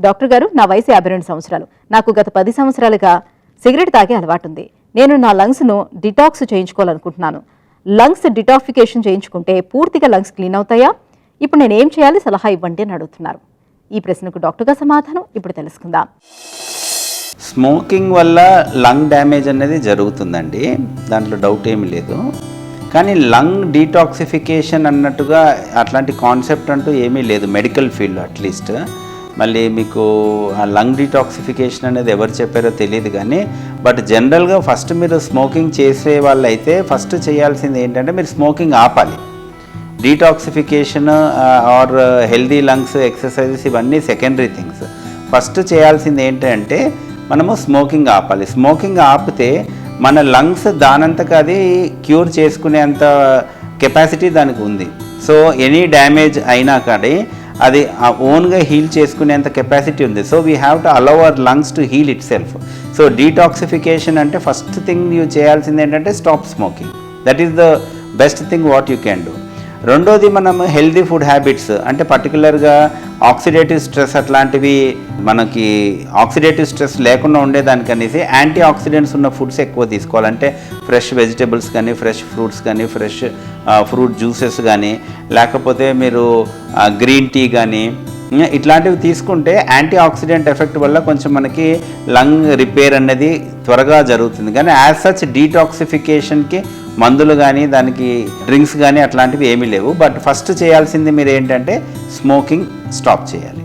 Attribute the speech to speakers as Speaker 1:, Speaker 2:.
Speaker 1: Doctor గారు, నా వయసు 52 సంవత్సరాలు. నాకు గత 10 సంవత్సరాలుగా సిగరెట్ తాగే అలవాటుంది. నేను నా లంగ్స్ను డిటాక్స్ చేయించుకోవాలనుకుంటున్నాను. లంగ్స్ డిటాక్సిఫికేషన్ చేయించుకుంటే పూర్తిగా లంగ్స్ క్లీన్ అవుతాయా? ఇప్పుడు నేను ఏం చేయాలి, సలహా ఇవ్వండి అని అడుగుతున్నారు. ఈ ప్రశ్నకు డాక్టర్ గారు సమాధానం ఇప్పుడు తెలుసుకుందాం.
Speaker 2: స్మోకింగ్ వల్ల లంగ్ డ్యామేజ్ అనేది జరుగుతుందండి, దాంట్లో డౌట్ ఏమీ లేదు. కానీ లంగ్ డీటాక్సిఫికేషన్ అన్నట్టుగా అట్లాంటి కాన్సెప్ట్ అంటూ ఏమీ లేదు మెడికల్ ఫీల్డ్లో అట్లీస్ట్. మళ్ళీ మీకు ఆ లంగ్ డీటాక్సిఫికేషన్ అనేది ఎవరు చెప్పారో తెలియదు, కానీ బట్ జనరల్గా ఫస్ట్ మీరు స్మోకింగ్ చేసే వాళ్ళు అయితే ఫస్ట్ చేయాల్సింది ఏంటంటే మీరు స్మోకింగ్ ఆపాలి. Detoxification or healthy lungs exercises ఇవన్నీ సెకండరీ థింగ్స్. ఫస్ట్ చేయాల్సింది ఏంటంటే మనము స్మోకింగ్ ఆపాలి. స్మోకింగ్ ఆపితే మన లంగ్స్ దానంతకు అది క్యూర్ చేసుకునేంత కెపాసిటీ దానికి ఉంది. సో ఎనీ డ్యామేజ్ అయినా కానీ అది ఓన్గా హీల్ చేసుకునేంత కెపాసిటీ ఉంది. So we have to allow our lungs to heal itself. So detoxification అంటే ఫస్ట్ థింగ్ యూ చేయాల్సింది ఏంటంటే stop smoking. That is the best thing what you can do. రెండోది మనం హెల్దీ ఫుడ్ హ్యాబిట్స్ అంటే పర్టికులర్గా oxidative stress అట్లాంటివి మనకి oxidative stress లేకుండా ఉండేదానికనేసి యాంటీ ఆక్సిడెంట్స్ ఉన్న ఫుడ్స్ ఎక్కువ తీసుకోవాలంటే ఫ్రెష్ వెజిటబుల్స్ కానీ, ఫ్రెష్ ఫ్రూట్స్ కానీ, ఫ్రెష్ ఫ్రూట్ జ్యూసెస్ కానీ, లేకపోతే మీరు గ్రీన్ టీ కానీ ఇట్లాంటివి తీసుకుంటే యాంటీ ఆక్సిడెంట్ ఎఫెక్ట్ వల్ల కొంచెం మనకి లంగ్ రిపేర్ అనేది త్వరగా జరుగుతుంది. కానీ యాజ్ సచ్ డీటాక్సిఫికేషన్కి మందులు కానీ దానికి డ్రింక్స్ కానీ అట్లాంటివి ఏమీ లేవు. బట్ ఫస్ట్ చేయాల్సింది మీరు ఏంటంటే స్మోకింగ్ స్టాప్ చేయాలి.